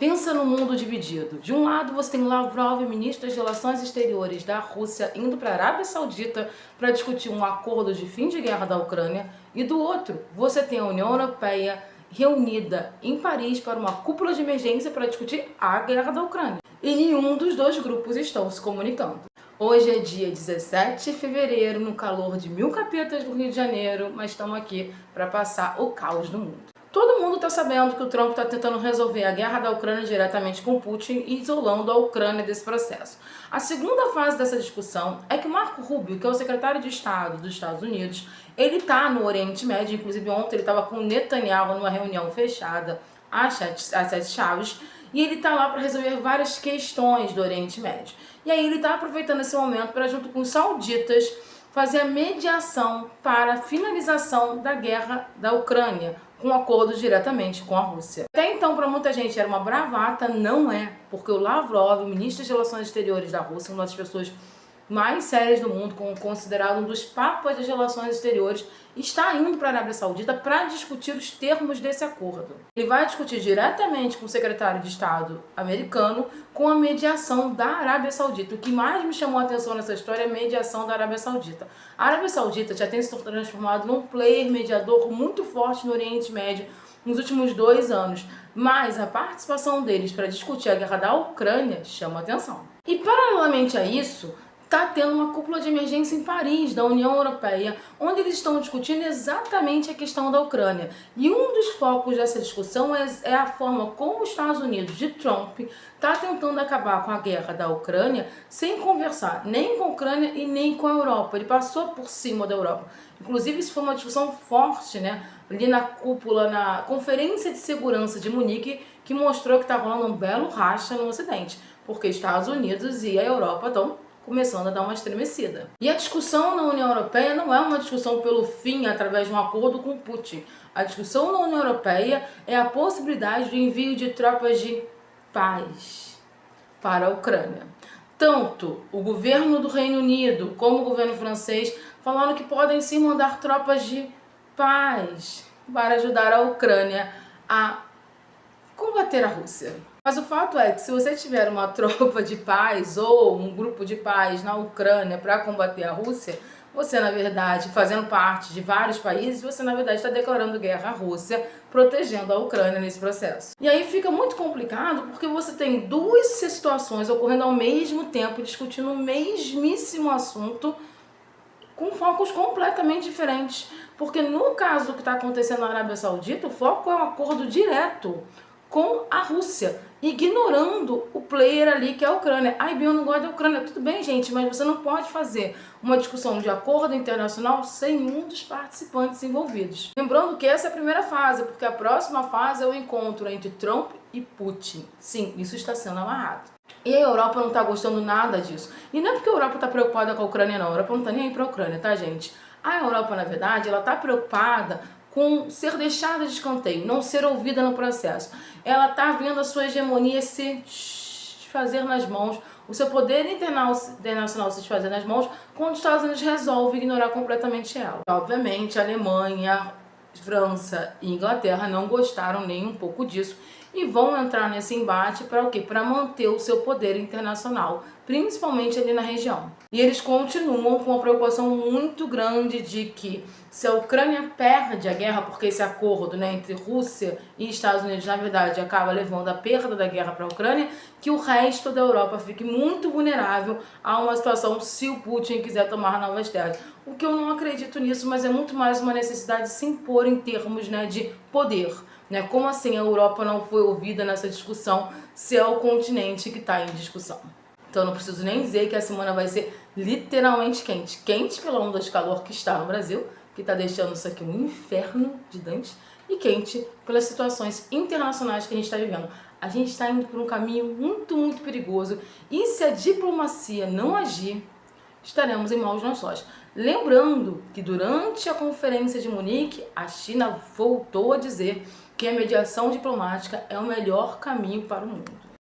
Pensa no mundo dividido. De um lado você tem Lavrov, ministro das Relações Exteriores da Rússia, indo para a Arábia Saudita para discutir um acordo de fim de guerra da Ucrânia. E do outro, você tem a União Europeia reunida em Paris para uma cúpula de emergência para discutir a guerra da Ucrânia. E nenhum dos dois grupos estão se comunicando. Hoje é dia 17 de fevereiro, no calor de 1000 capetas no Rio de Janeiro, mas estamos aqui para passar o caos no mundo. Todo mundo está sabendo que o Trump está tentando resolver a guerra da Ucrânia diretamente com Putin e isolando a Ucrânia desse processo. A segunda fase dessa discussão é que Marco Rubio, que é o secretário de Estado dos Estados Unidos, ele está no Oriente Médio. Inclusive ontem ele estava com Netanyahu numa reunião fechada às 7 chaves, e ele está lá para resolver várias questões do Oriente Médio. E aí ele está aproveitando esse momento para, junto com os sauditas, fazer a mediação para a finalização da guerra da Ucrânia, com um acordo diretamente com a Rússia. Até então, para muita gente era uma bravata, não é, porque o Lavrov, o ministro das Relações Exteriores da Rússia, uma das pessoas mais sérias do mundo, considerado um dos papas das relações exteriores, está indo para a Arábia Saudita para discutir os termos desse acordo. Ele vai discutir diretamente com o secretário de Estado americano, com a mediação da Arábia Saudita. O que mais me chamou a atenção nessa história é a mediação da Arábia Saudita. A Arábia Saudita já tem se transformado num player mediador muito forte no Oriente Médio nos últimos 2 anos, mas a participação deles para discutir a guerra da Ucrânia chama atenção. E paralelamente a isso, está tendo uma cúpula de emergência em Paris, da União Europeia, onde eles estão discutindo exatamente a questão da Ucrânia. E um dos focos dessa discussão é a forma como os Estados Unidos, de Trump, está tentando acabar com a guerra da Ucrânia sem conversar nem com a Ucrânia e nem com a Europa. Ele passou por cima da Europa. Inclusive, isso foi uma discussão forte, ali na cúpula, na Conferência de Segurança de Munique, que mostrou que está rolando um belo racha no Ocidente, porque Estados Unidos e a Europa estão começando a dar uma estremecida. E a discussão na União Europeia não é uma discussão pelo fim através de um acordo com Putin. A discussão na União Europeia é a possibilidade do envio de tropas de paz para a Ucrânia. Tanto o governo do Reino Unido como o governo francês falaram que podem sim mandar tropas de paz para ajudar a Ucrânia a combater a Rússia. Mas o fato é que se você tiver uma tropa de paz ou um grupo de paz na Ucrânia para combater a Rússia, você, na verdade, fazendo parte de vários países, você, na verdade, está declarando guerra à Rússia, protegendo a Ucrânia nesse processo. E aí fica muito complicado porque você tem duas situações ocorrendo ao mesmo tempo, discutindo o mesmíssimo assunto, com focos completamente diferentes. Porque no caso do que está acontecendo na Arábia Saudita, o foco é um acordo direto com a Rússia, ignorando o player ali que é a Ucrânia. Ai, Bion, não gosta da Ucrânia. Tudo bem, gente, mas você não pode fazer uma discussão de acordo internacional sem um dos participantes envolvidos. Lembrando que essa é a primeira fase, porque a próxima fase é o encontro entre Trump e Putin. Sim, isso está sendo amarrado. E a Europa não está gostando nada disso. E não é porque a Europa está preocupada com a Ucrânia, não. A Europa não está nem aí para a Ucrânia, tá, gente? A Europa, na verdade, ela está preocupada com ser deixada de escanteio, não ser ouvida no processo. Ela está vendo a sua hegemonia se desfazer nas mãos, o seu poder internacional se desfazer nas mãos, quando os Estados Unidos resolve ignorar completamente ela. Obviamente, a Alemanha, França e Inglaterra não gostaram nem um pouco disso e vão entrar nesse embate para o quê? Para manter o seu poder internacional, principalmente ali na região. E eles continuam com uma preocupação muito grande de que se a Ucrânia perde a guerra, porque esse acordo, entre Rússia e Estados Unidos, na verdade, acaba levando a perda da guerra para a Ucrânia, que o resto da Europa fique muito vulnerável a uma situação se o Putin quiser tomar novas terras. O que eu não acredito nisso, mas é muito mais uma necessidade de se impor em termos de poder. Como assim a Europa não foi ouvida nessa discussão se é o continente que está em discussão? Então eu não preciso nem dizer que a semana vai ser literalmente quente. Quente pela onda de calor que está no Brasil, que está deixando isso aqui um inferno de Dante, e quente pelas situações internacionais que a gente está vivendo. A gente está indo por um caminho muito, muito perigoso, e se a diplomacia não agir, estaremos em maus lençóis. Lembrando que durante a Conferência de Munique, a China voltou a dizer que a mediação diplomática é o melhor caminho para o mundo.